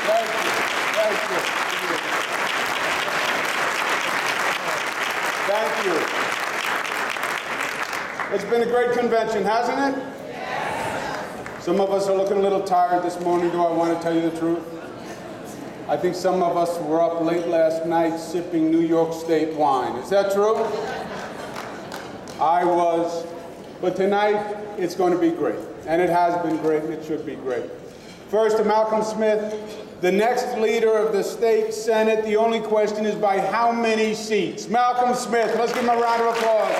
Thank you. Thank you. Thank you. It's been a great convention, hasn't it? Yes. Some of us are looking a little tired this morning. Do I want to tell you the truth? I think some of us were up late last night sipping New York State wine. Is that true? I was. But tonight, it's going to be great. And it has been great, and it should be great. First, to Malcolm Smith, the next leader of the state Senate. The only question is by how many seats? Malcolm Smith. Let's give him a round of applause.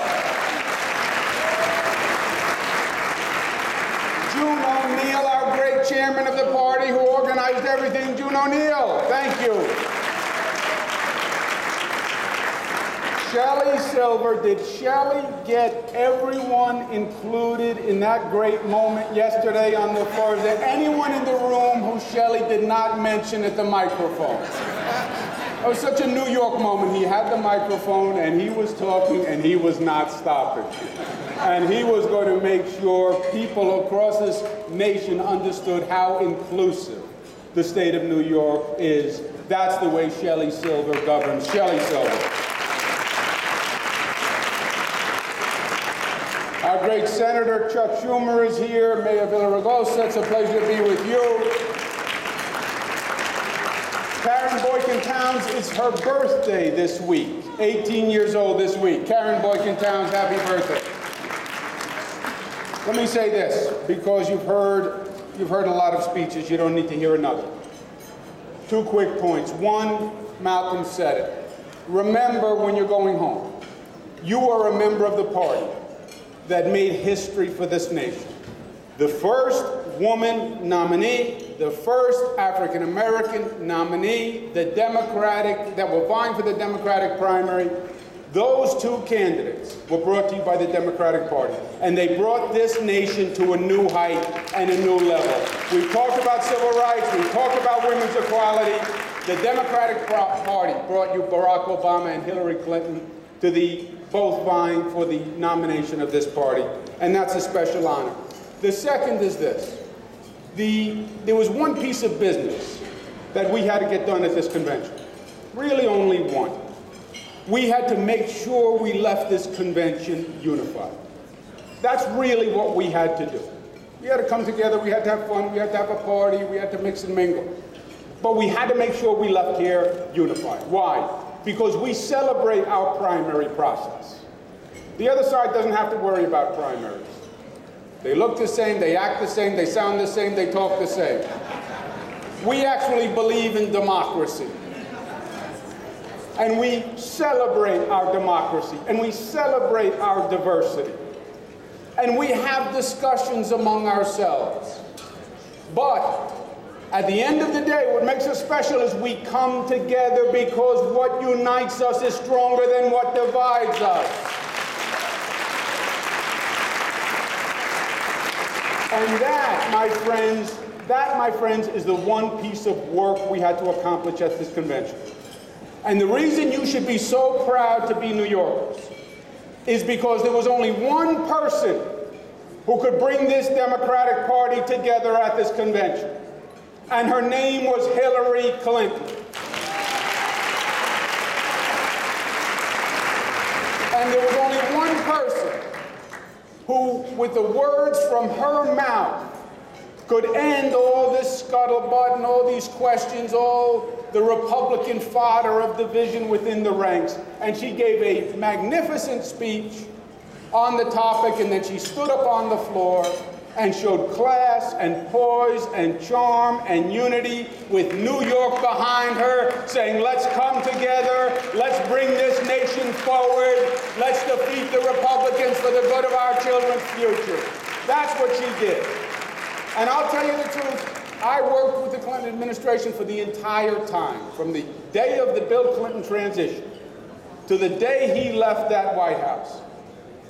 June O'Neill, our great chairman of the party who organized everything. June O'Neill, thank you. Shelley Silver, did Shelley get everyone included in that great moment yesterday on the floor? Is there anyone in the room who Shelley did not mention at the microphone? It was such a New York moment. He had the microphone and he was talking and he was not stopping. And he was going to make sure people across this nation understood how inclusive the state of New York is. That's the way Shelley Silver governs. Shelley Silver. Our great Senator Chuck Schumer is here. Mayor Villaraigosa, it's a pleasure to be with you. Karen Boykin-Towns, it's her birthday this week. 18 years old this week. Karen Boykin-Towns, happy birthday. Let me say this, because you've heard a lot of speeches, you don't need to hear another. 2 quick points. One, Malcolm said it. Remember when you're going home, you are a member of the party that made history for this nation. The first woman nominee, the first African-American nominee, that were vying for the Democratic primary. Those 2 candidates were brought to you by the Democratic Party, and they brought this nation to a new height and a new level. We've talked about civil rights, we've talked about women's equality. The Democratic Party brought you Barack Obama and Hillary Clinton to both vying for the nomination of this party, and that's a special honor. The second is this. There was one piece of business that we had to get done at this convention. Really only one. We had to make sure we left this convention unified. That's really what we had to do. We had to come together, we had to have fun, we had to have a party, we had to mix and mingle. But we had to make sure we left here unified. Why? Because we celebrate our primary process. The other side doesn't have to worry about primaries. They look the same, they act the same, they sound the same, they talk the same. We actually believe in democracy. And we celebrate our democracy, and we celebrate our diversity. And we have discussions among ourselves. But at the end of the day, what makes us special is we come together because what unites us is stronger than what divides us. And that, my friends, is the one piece of work we had to accomplish at this convention. And the reason you should be so proud to be New Yorkers is because there was only one person who could bring this Democratic Party together at this convention. And her name was Hillary Clinton. And there was only one person who, with the words from her mouth, could end all this scuttlebutt and all these questions, all the Republican fodder of division within the ranks. And she gave a magnificent speech on the topic, and then she stood up on the floor and showed class and poise and charm and unity with New York behind her, saying, let's come together, let's bring this nation forward, let's defeat the Republicans for the good of our children's future. That's what she did. And I'll tell you the truth, I worked with the Clinton administration for the entire time, from the day of the Bill Clinton transition to the day he left that White House.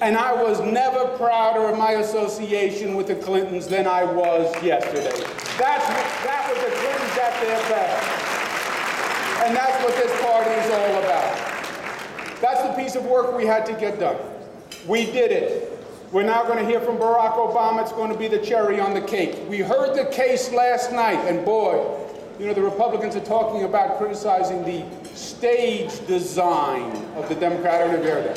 And I was never prouder of my association with the Clintons than I was yesterday. That was the Clintons at their best. And that's what this party is all about. That's the piece of work we had to get done. We did it. We're now going to hear from Barack Obama. It's going to be the cherry on the cake. We heard the case last night, and boy, You know, the Republicans are talking about criticizing the stage design of the Democratic Rivera.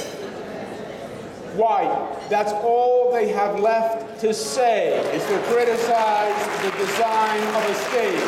Why? That's all they have left to say, is to criticize the design of a stage.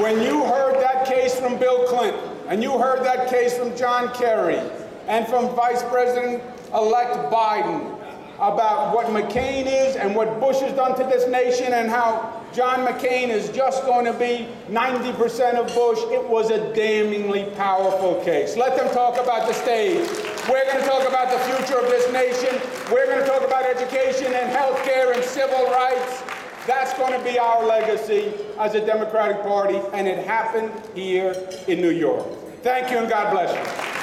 When you heard that case from Bill Clinton, and you heard that case from John Kerry, and from Vice President-elect Biden, about what McCain is and what Bush has done to this nation and how John McCain is just going to be 90% of Bush, it was a damningly powerful case. Let them talk about the stage. We're going to talk about the future of this nation. We're going to talk about education and health care and civil rights. That's going to be our legacy as a Democratic Party, and it happened here in New York. Thank you, and God bless you.